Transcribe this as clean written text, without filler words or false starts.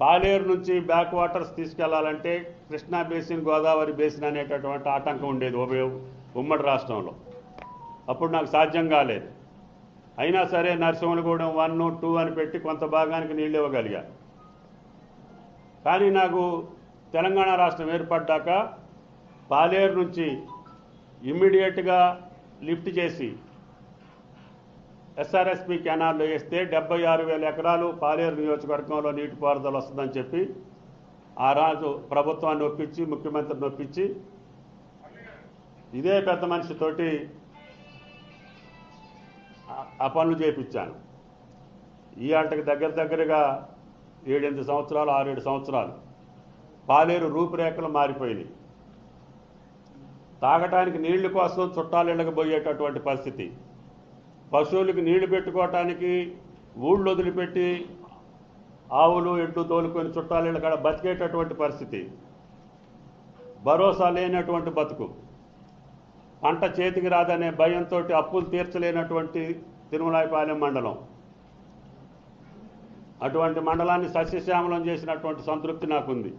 పాలేరు నుంచి back waters తీసుకెళ్లాలంటే Krishna basin, Godavari basin అనేటటువంటి ఆటంకం ఉండేది ఉమ్మడి రాష్ట్రంలో. అప్పుడు నాకు సాధ్యం కాలేదు. అయినా సరే నరసింహలగూడెం 1, 2 అని పెట్టి కొంత భాగానికి నీళ్ళు ఇవ్వగలిగా. కానీ నాకు తెలంగాణ రాష్ట్రం ఏర్పడ్డాక పాలేరు నుంచి ఇమ్మీడియట్గా లిఫ్ట్ చేసి ఎస్ఆర్ఎస్పి కెనాల్లో వేస్తే 76,000 ఎకరాలు పాలేరు నియోజకవర్గంలో నీటిపారుదల వస్తుందని చెప్పి ఆ రాజు ప్రభుత్వాన్ని ఒప్పించి, ముఖ్యమంత్రిని ఒప్పించి, ఇదే పెద్ద మనిషితోటి ఆ పనులు చేయించాను. ఈ ఆటకి దగ్గరగా 7-8 సంవత్సరాలు, 6-7 సంవత్సరాలు పాలేరు రూపురేఖలు మారిపోయినాయి. తాగటానికి నీళ్ల కోసం చుట్టాలిళ్ళకి పోయేటటువంటి పరిస్థితి, పశువులకి నీళ్లు పెట్టుకోవటానికి ఊళ్ళు వదిలిపెట్టి ఆవులు, ఎడ్లు తోలుకొని చుట్టాలిళ్ళ కాడ బతికేటటువంటి పరిస్థితి, భరోసా లేనటువంటి బతుకు, పంట చేతికి రాదనే భయంతో అప్పులు తీర్చలేనటువంటి తిరుమలాయపాలెం మండలం. అటువంటి మండలాన్ని సస్యశ్యామలం చేసినటువంటి సంతృప్తి నాకుంది.